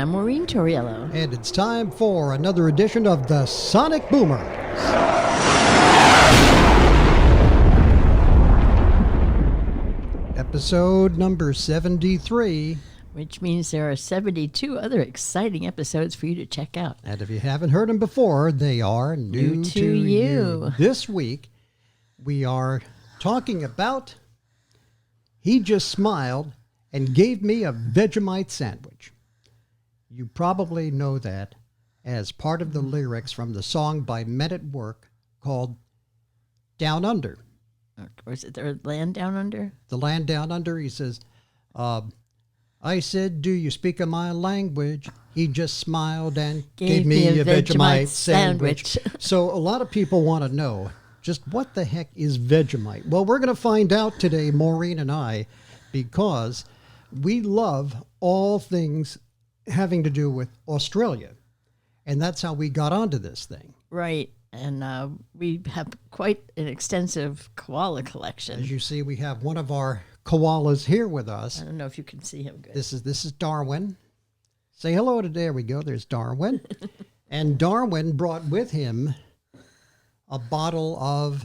I'm Maureen Torriello. And it's time for another edition of the Sonic Boomer. Episode number 73. Which means there are 72 other exciting episodes for you to check out. And if you haven't heard them before, they are new to you. This week, we are talking about He Just Smiled and Gave Me a Vegemite Sandwich. You probably know that as part of the lyrics from the song by Men at Work called Down Under. Or is it the Land Down Under? The Land Down Under, he says, I said, do you speak of my language? He just smiled and gave me a Vegemite sandwich. So a lot of people want to know just what the heck is Vegemite? Well, we're going to find out today, Maureen and I, because we love all things having to do with Australia. And that's how we got onto this thing. Right. And we have quite an extensive koala collection. As you see, we have one of our koalas here with us. I don't know if you can see him good. This is Darwin. Say hello to, there we go, there's Darwin. And Darwin brought with him a bottle of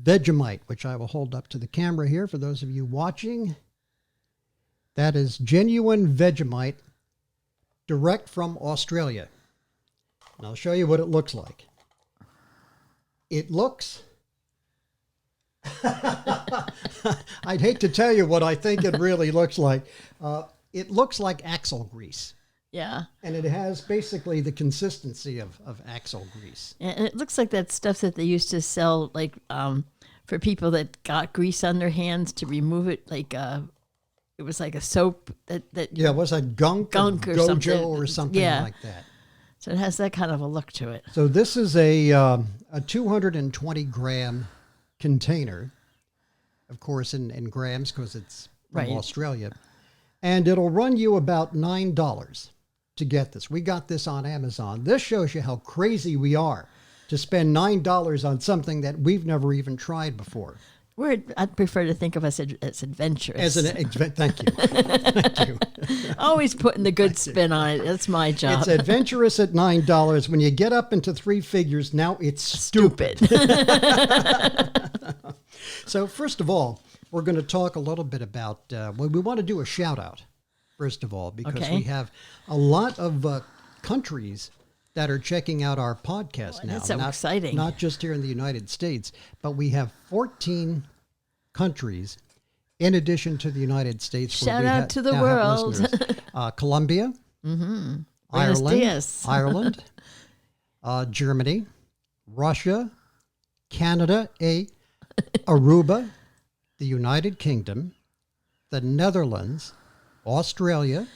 Vegemite, which I will hold up to the camera here for those of you watching. That is genuine Vegemite, direct from Australia. And I'll show you what it looks like. It looks... I'd hate to tell you what I think it really looks like. It looks like axle grease. Yeah. And it has basically the consistency of axle grease. And it looks like that stuff that they used to sell, like, for people that got grease on their hands to remove it, like, it was like a soap that yeah, it was a gunk or Gojo or something like that. So it has that kind of a look to it. So this is a 220-gram container, of course, in grams because it's from Australia. And it'll run you about $9 to get this. We got this on Amazon. This shows you how crazy we are to spend $9 on something that we've never even tried before. I'd prefer to think of us as adventurous. Thank you. Thank you. Always putting the good spin on it. That's my job. It's adventurous at $9. When you get up into three figures, now it's stupid. So first of all, we're going to talk a little bit about, we want to do a shout out, first of all, because we have a lot of countries that are checking out our podcast now. That's so exciting. Not just here in the United States, but we have 14 countries in addition to the United States. Shout out to the world. Colombia, Ireland, Germany, Russia, Canada, Aruba, the United Kingdom, the Netherlands, Australia.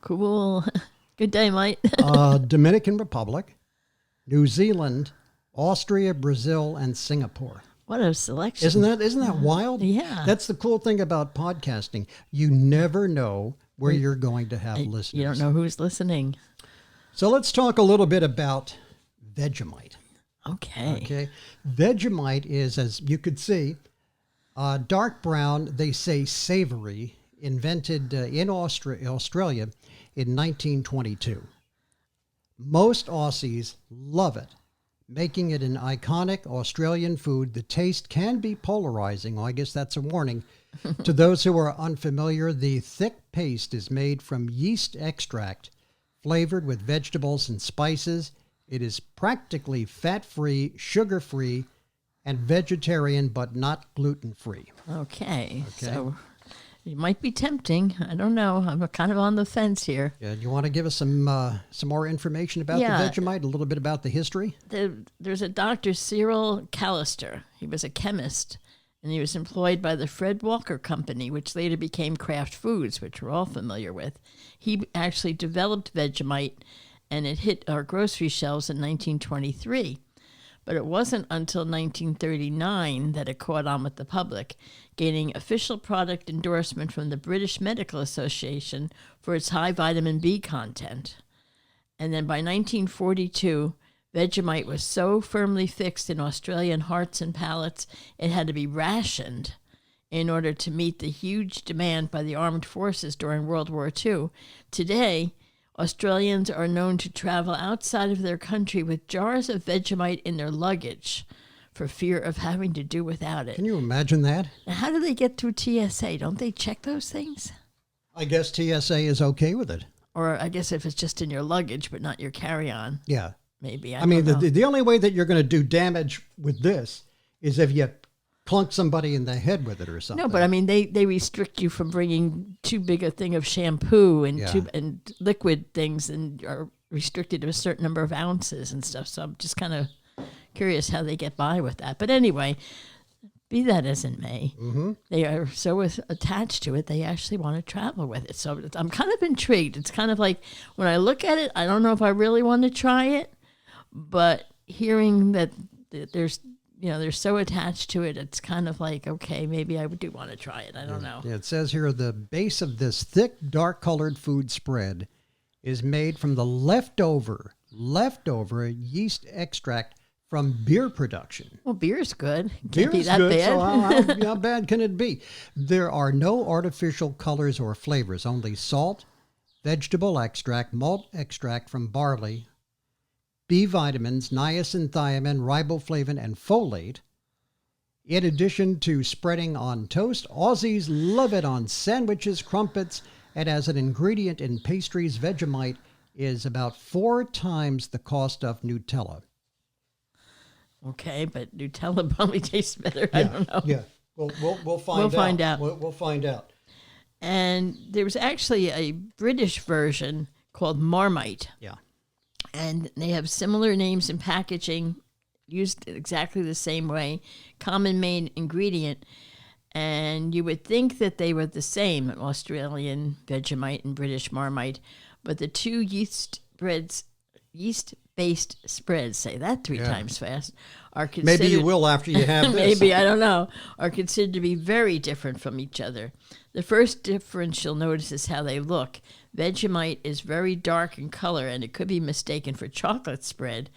Cool. Good day, mate. Dominican Republic, New Zealand, Austria, Brazil, and Singapore. What a selection. Isn't that wild? Yeah. That's the cool thing about podcasting. You never know where you're going to have listeners. You don't know who's listening. So let's talk a little bit about Vegemite. Okay. Vegemite is, as you could see, dark brown, they say savory, invented in Australia in 1922. Most Aussies love it, making it an iconic Australian food. The taste can be polarizing. I guess that's a warning. To those who are unfamiliar, the thick paste is made from yeast extract, flavored with vegetables and spices. It is practically fat-free, sugar-free, and vegetarian, but not gluten-free. Okay. So it might be tempting. I don't know. I'm kind of on the fence here. Yeah, do you want to give us some more information about the Vegemite, a little bit about the history? There's a Dr. Cyril Callister. He was a chemist, and he was employed by the Fred Walker Company, which later became Kraft Foods, which we're all familiar with. He actually developed Vegemite, and it hit our grocery shelves in 1923. But it wasn't until 1939 that it caught on with the public, gaining official product endorsement from the British Medical Association for its high vitamin B content. And then by 1942, Vegemite was so firmly fixed in Australian hearts and palates, it had to be rationed in order to meet the huge demand by the armed forces during World War II. Today, Australians are known to travel outside of their country with jars of Vegemite in their luggage for fear of having to do without it. Can you imagine that? Now, how do they get through TSA? Don't they check those things? I guess TSA is okay with it. Or I guess if it's just in your luggage but not your carry-on. Yeah. Maybe. I mean, the only way that you're going to do damage with this is if you clunk somebody in the head with it or something. No, but I mean, they restrict you from bringing too big a thing of shampoo and and liquid things, and are restricted to a certain number of ounces and stuff. So I'm just kind of curious how they get by with that. But anyway, be that as it may, they are so attached to it, they actually want to travel with it. So I'm kind of intrigued. It's kind of like when I look at it, I don't know if I really want to try it, but hearing that there's they're so attached to it, it's kind of like, okay, maybe I do want to try it. I don't know. Yeah, it says here the base of this thick, dark-colored food spread is made from the leftover yeast extract from beer production. Well, beer's good. Beer's Can't be that good, bad. so how bad can it be? There are no artificial colors or flavors, only salt, vegetable extract, malt extract from barley, B vitamins, niacin, thiamine, riboflavin, and folate. In addition to spreading on toast, Aussies love it on sandwiches, crumpets, and as an ingredient in pastries, Vegemite is about 4 times the cost of Nutella. Okay, but Nutella probably tastes better. I don't know. Yeah, we'll find out. We'll find out. We'll find out. And there was actually a British version called Marmite. Yeah. And they have similar names and packaging, used exactly the same way, common main ingredient. And you would think that they were the same, Australian Vegemite and British Marmite, but the two yeast-based spreads, say that 3 times fast, are considered... Maybe you will after you have this. Maybe, I don't know, are considered to be very different from each other. The first difference you'll notice is how they look. Vegemite is very dark in color, and it could be mistaken for chocolate spread,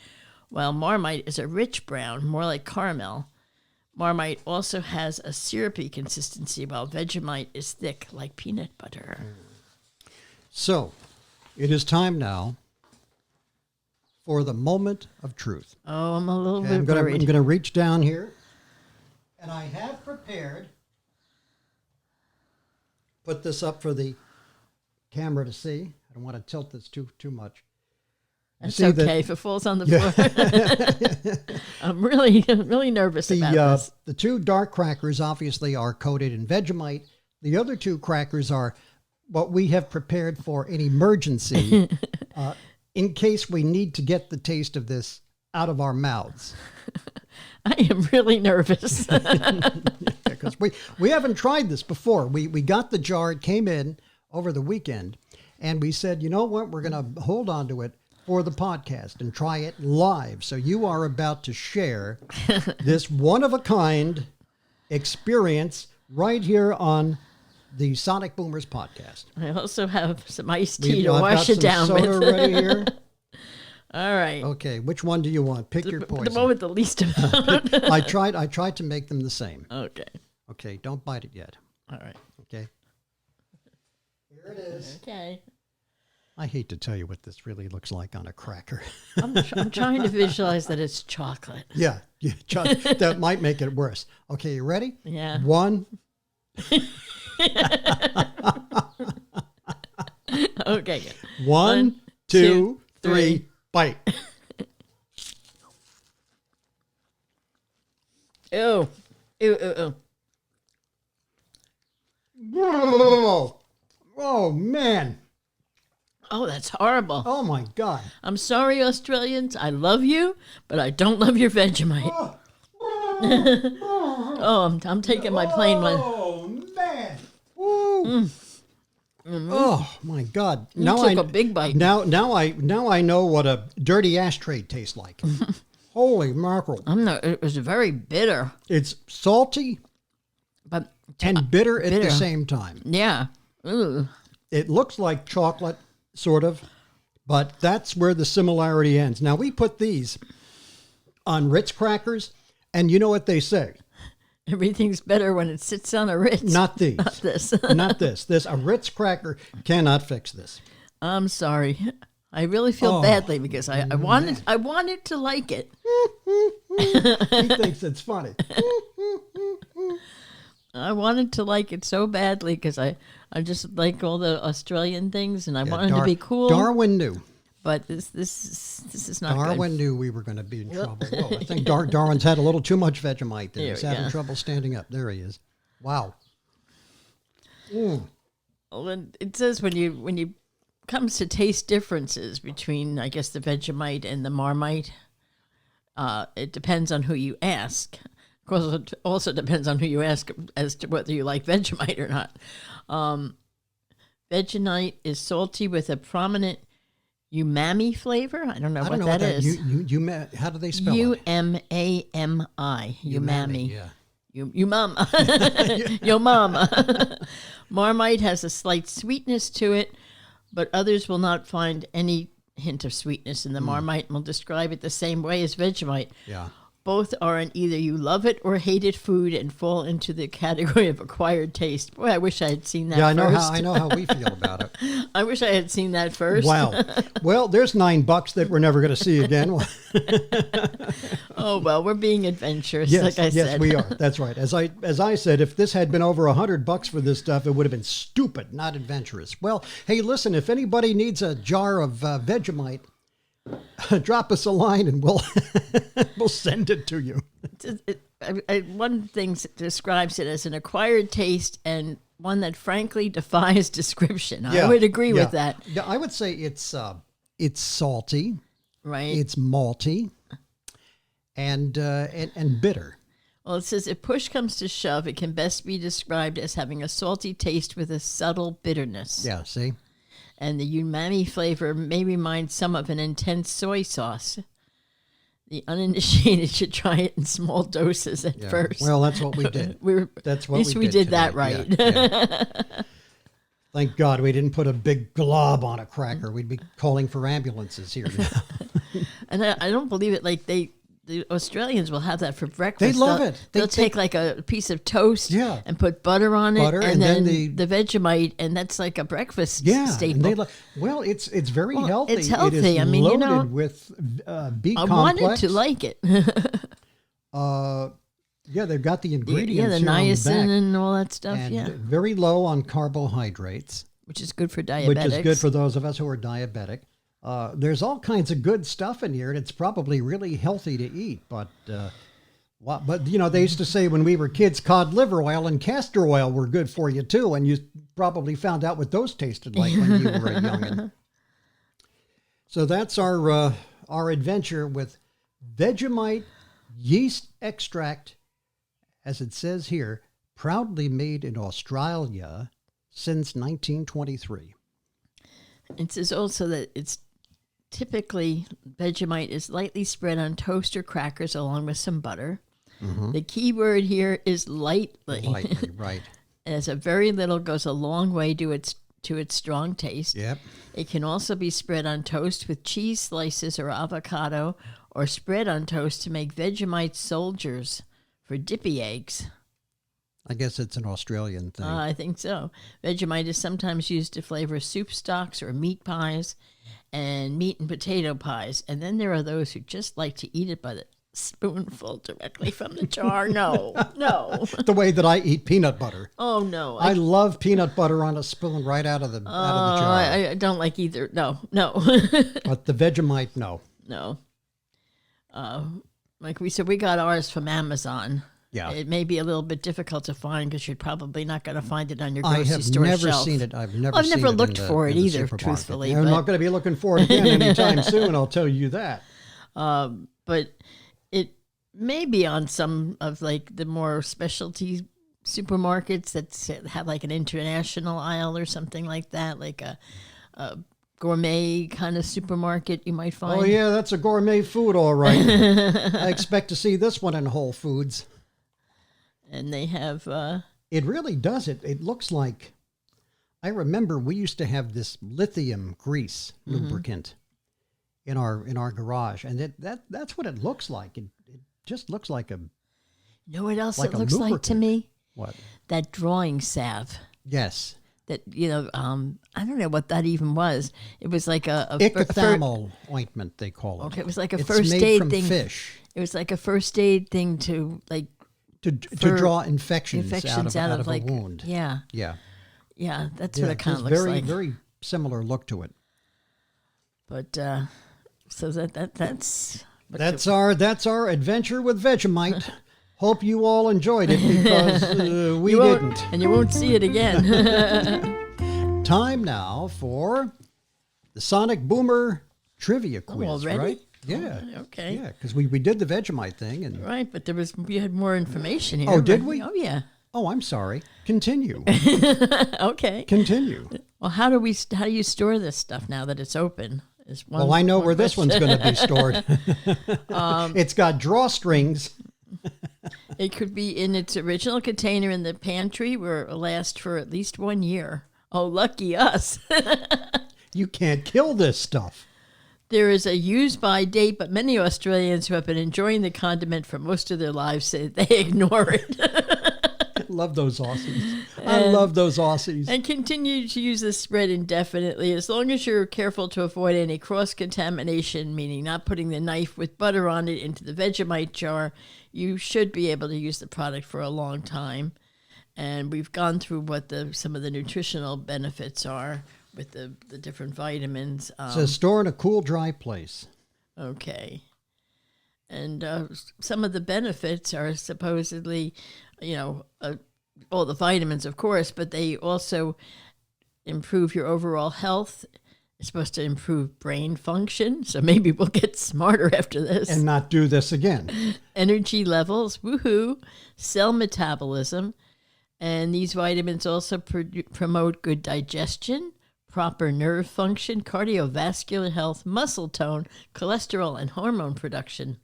while Marmite is a rich brown, more like caramel. Marmite also has a syrupy consistency, while Vegemite is thick like peanut butter. So, it is time now for the moment of truth. Oh, I'm a little bit I'm worried. going to reach down here, and I have prepared... Put this up for the camera to see. I don't want to tilt this too much. That's okay if it falls on the floor. I'm really nervous about this. The 2 dark crackers obviously are coated in Vegemite. The other 2 crackers are what we have prepared for an emergency in case we need to get the taste of this out of our mouths. I am really nervous. Because we haven't tried this before. We got the jar. It came in over the weekend. And we said, you know what? We're going to hold on to it for the podcast and try it live. So you are about to share this one-of-a-kind experience right here on the Sonic Boomers podcast. I also have some iced tea to wash it down with. Soda ready here. All right. Okay, which one do you want? Pick your poison. The one with the least amount. I tried to make them the same. Okay. Okay, don't bite it yet. All right. Okay. Here it is. Okay. I hate to tell you what this really looks like on a cracker. I'm trying to visualize that it's chocolate. Yeah, that might make it worse. Okay, you ready? Yeah. 1. Okay. 1, 2, 3, bite. Ew. Ew, ew, ew. Oh, man. Oh, that's horrible. Oh, my God. I'm sorry, Australians. I love you, but I don't love your Vegemite. Oh, I'm taking my plain one. Oh, man. Woo. Mm-hmm. Oh, my God. You took a big bite. Now I know what a dirty ashtray tastes like. Holy mackerel. It was very bitter. It's salty and bitter at the same time. Yeah. Ooh. It looks like chocolate, sort of, but that's where the similarity ends. Now, we put these on Ritz crackers, and you know what they say. Everything's better when it sits on a Ritz. Not these. Not this. Not this. A Ritz cracker cannot fix this. I'm sorry. I really feel badly because I wanted to like it. He thinks it's funny. I wanted to like it so badly because I just like all the Australian things and I wanted to be cool. Darwin knew. But this is not Darwin good. knew we were going to be in trouble. Whoa, I think Darwin's had a little too much Vegemite there. He's having trouble standing up. There he is. Wow. Well, it says when you comes to taste differences between, I guess, the Vegemite and the Marmite, it depends on who you ask. Of course, it also depends on who you ask as to whether you like Vegemite or not. Vegemite is salty with a prominent umami flavor. I don't know what that is. How do they spell it? U-M-A-M-I. Umami. Yeah. You mama. Yo mama. Marmite has a slight sweetness to it, but others will not find any hint of sweetness in the Marmite and will describe it the same way as Vegemite. Yeah. Both are an either you love it or hate it food and fall into the category of acquired taste. Boy, I wish I had seen that first. I know how we feel about it. I wish I had seen that first. Wow. Well, there's $9 that we're never going to see again. Oh, well, we're being adventurous, yes, like I said. Yes, we are. That's right. As I said, if this had been over $100 for this stuff, it would have been stupid, not adventurous. Well, hey, listen, if anybody needs a jar of Vegemite, drop us a line and we'll send it to you. One thing describes it as an acquired taste and one that frankly defies description. Yeah, I would agree with that. Yeah, I would say it's salty, right? It's malty, and bitter. Well, it says if push comes to shove, it can best be described as having a salty taste with a subtle bitterness. Yeah, see? And the umami flavor may remind some of an intense soy sauce. The uninitiated should try it in small doses at first. Well, that's what we did. At least we did that right. Yeah. Thank God we didn't put a big glob on a cracker. We'd be calling for ambulances here now. And I don't believe it. Like the Australians will have that for breakfast. They love it. They'll take like a piece of toast and put butter on it, and then the Vegemite, and that's like a breakfast staple. And it's very healthy. It's healthy. It is I mean, loaded with B complex. I wanted to like it. They've got the ingredients. The niacin and all that stuff. And very low on carbohydrates, which is good for diabetics. Which is good for those of us who are diabetic. There's all kinds of good stuff in here, and it's probably really healthy to eat. But they used to say when we were kids, cod liver oil and castor oil were good for you too, and you probably found out what those tasted like when you were a youngin'. So that's our adventure with Vegemite yeast extract, as it says here, proudly made in Australia since 1923. It says also that it's typically Vegemite is lightly spread on toast or crackers along with some butter. Mm-hmm. The key word here is lightly. Lightly, right. As a very little goes a long way to its strong taste. Yep. It can also be spread on toast with cheese slices or avocado, or spread on toast to make Vegemite soldiers for dippy eggs. I guess it's an Australian thing. I think so. Vegemite is sometimes used to flavor soup stocks or meat pies and meat and potato pies. And then there are those who just like to eat it by the spoonful directly from the jar. No. The way that I eat peanut butter. Oh, no. I love peanut butter on a spoon right out of the jar. I don't like either. No. But the Vegemite, no. No. Like we said, we got ours from Amazon. Yeah. It may be a little bit difficult to find because you're probably not going to find it on your grocery store shelf. I have never seen it. I've never looked for it either, truthfully. I'm not going to be looking for it again anytime soon, I'll tell you that. But it may be on some of like the more specialty supermarkets that have like an international aisle or something like that, like a gourmet kind of supermarket you might find. Oh, yeah, that's a gourmet food, all right. I expect to see this one in Whole Foods. And they have... It really does. It looks like... I remember we used to have this lithium grease lubricant in our garage, and that's what it looks like. It just looks like a... You know what else it looks like to me? What? That drawing salve. Yes. that, I don't know what that even was. It was like a Icothamol ointment, they call it. Okay, it was like a it's first made aid from thing. Fish. It was like a first aid thing to like to draw infections out of like, a wound. Yeah. Yeah. Yeah, that's what it kind of looks very, like. very similar look to it. But so that's that's our adventure with Vegemite. Hope you all enjoyed it because we didn't. And you won't see it again. Time now for the Sonic Boomer trivia quiz. Already? Right? Yeah. Oh, okay. Yeah, because we did the Vegemite thing, and right, but we had more information here. Oh, did we? Oh, yeah. Oh, I'm sorry. Continue. Okay. Continue. Well, how do you store this stuff now that it's open? Well, I know where this one's going to be stored. It's got drawstrings. It could be in its original container in the pantry where it will last for at least 1 year. Oh, lucky us. You can't kill this stuff. There is a use-by date, but many Australians who have been enjoying the condiment for most of their lives say they ignore it. Love those Aussies. I love those Aussies. And continue to use this spread indefinitely as long as you're careful to avoid any cross-contamination, meaning not putting the knife with butter on it into the Vegemite jar. You should be able to use the product for a long time. And we've gone through what some of the nutritional benefits are with the different vitamins. It says store in a cool, dry place. Okay. And some of the benefits are supposedly, all the vitamins, of course, but they also improve your overall health. It's supposed to improve brain function, so maybe we'll get smarter after this. And not do this again. Energy levels, woohoo, cell metabolism. And these vitamins also promote good digestion, proper nerve function, cardiovascular health, muscle tone, cholesterol, and hormone production.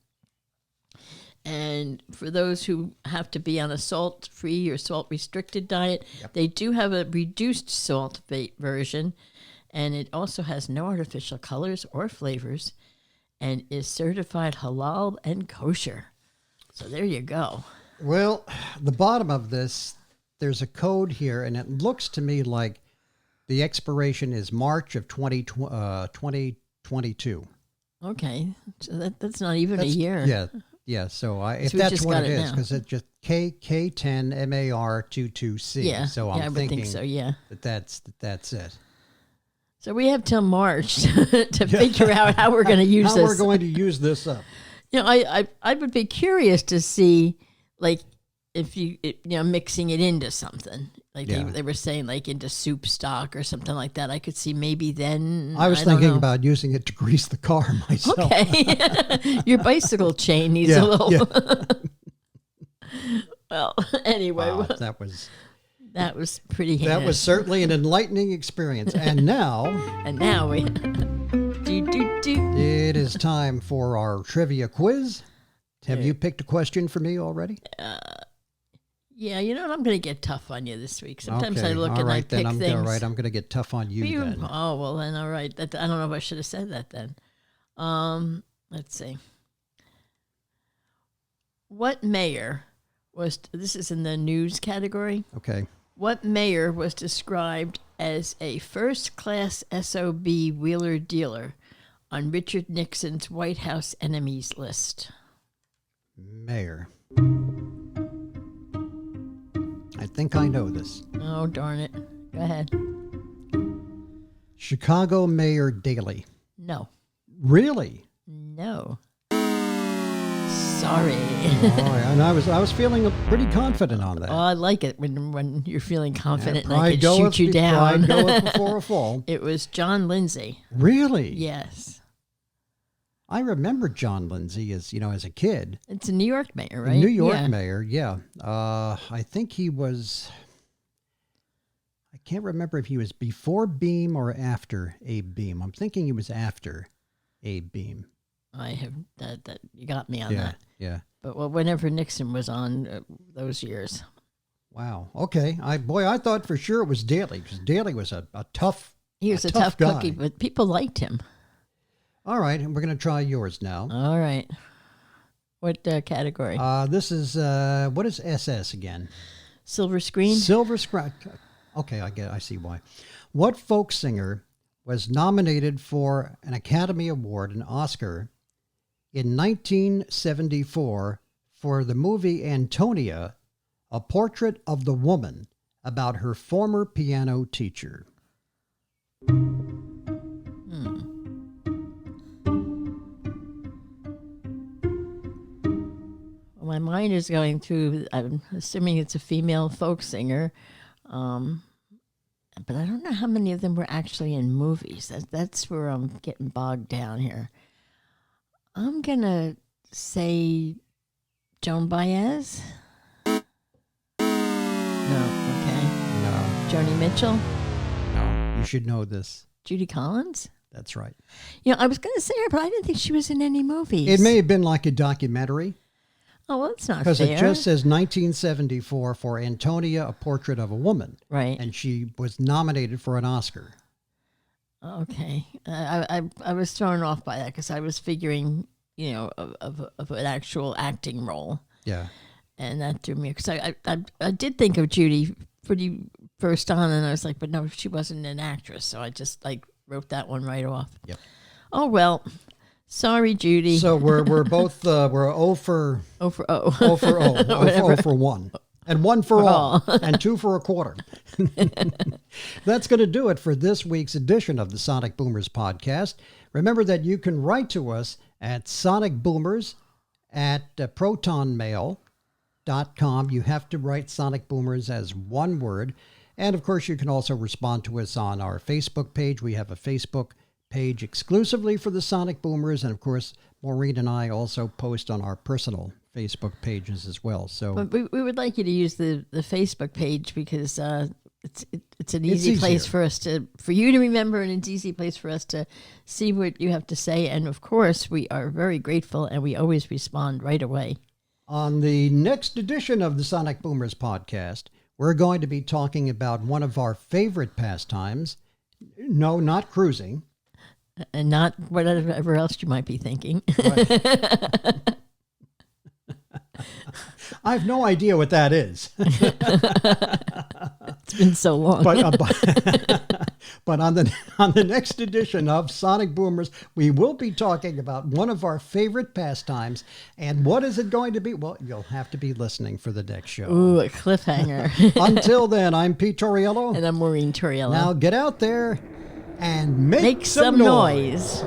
And for those who have to be on a salt-free or salt-restricted diet, They do have a reduced salt version, and it also has no artificial colors or flavors, and is certified halal and kosher. So there you go. Well, the bottom of this, there's a code here, and it looks to me like the expiration is March of 2022. Okay, so that's not even a year. Yeah. Yeah, so if we that's just what got it it is, now. because it's just K10MAR22C. Yeah, so I I'm would thinking think so. Yeah. that's it. So we have till March to figure out how we're going to use How this. we're going to use this up. I would be curious to see, like, if mixing it into something. Like they were saying, like into soup stock or something like that. I could see maybe then. I was thinking about using it to grease the car myself. Okay. Your bicycle chain needs a little. Yeah. Well, anyway. Wow, that was pretty heinous. That was certainly an enlightening experience. And now. we. It is time for our trivia quiz. Have you picked a question for me already? Yeah, I'm going to get tough on you this week. Sometimes I look all and right, I pick then things. All right, I'm going to get tough on you then. Oh, well, then, all right. I don't know if I should have said that then. Let's see. What mayor this is in the news category. Okay. What mayor was described as a first-class SOB wheeler dealer on Richard Nixon's White House enemies list? Mayor. I think I know this. Oh, darn it. Go ahead. Chicago Mayor Daley. No. Really? No. Sorry. And I was feeling pretty confident on that. Oh, I like it when you're feeling confident and I pride can shoot you down. Pride goeth before a fall. It was John Lindsay. Really? Yes. I remember John Lindsay as a kid. It's a New York mayor, right? New York mayor, yeah. I think he was. I can't remember if he was before Beam or after Abe Beam. I'm thinking he was after Abe Beam. I have that. You got me on that. Yeah. But whenever Nixon was on those years. Wow. Okay. I thought for sure it was Daley because Daley was a tough. He was a tough guy. cookie, but people liked him. All right, and we're going to try yours now. All right. What category? This is what is SS again? Silver screen. Silver screen. Okay, I see why. What folk singer was nominated for an Academy Award, an Oscar, in 1974 for the movie Antonia, a portrait of the woman about her former piano teacher? My mind is going through, I'm assuming it's a female folk singer, but I don't know how many of them were actually in movies. That's where I'm getting bogged down here. I'm going to say Joan Baez. No, okay. No. Joni Mitchell. No. You should know this. Judy Collins. That's right. I was going to say her, but I didn't think she was in any movies. It may have been like a documentary. Oh, well, that's not fair. Because it just says 1974 for Antonia, a portrait of a woman. Right. And she was nominated for an Oscar. Okay. I was thrown off by that because I was figuring, of an actual acting role. Yeah. And that threw me, because I did think of Judy pretty first on, and I was like, but no, she wasn't an actress. So I just wrote that one right off. Yep. Oh, well. Sorry, Judy. So we're both we're 0 for 0 for 0. 0 for 0. 0 for 1. And 1 for all. And 2 for a quarter. That's going to do it for this week's edition of the Sonic Boomers podcast. Remember that you can write to us at sonicboomers@protonmail.com. You have to write Sonic Boomers as one word. And of course, you can also respond to us on our Facebook page. We have a Facebook page exclusively for the Sonic Boomers, and of course Maureen and I also post on our personal Facebook pages as well. So but we would like you to use the Facebook page, because it's an easy place for you to remember, and it's an easy place for us to see what you have to say. And of course, we are very grateful, and we always respond right away. On the next edition of the Sonic Boomers podcast, we're going to be talking about one of our favorite pastimes. No, not cruising. And not whatever else you might be thinking. Right. I have no idea what that is. It's been so long. But on the next edition of Sonic Boomers, we will be talking about one of our favorite pastimes. And what is it going to be? Well, you'll have to be listening for the next show. Ooh, a cliffhanger. Until then, I'm Pete Torriello. And I'm Maureen Torriello. Now get out there and make some noise.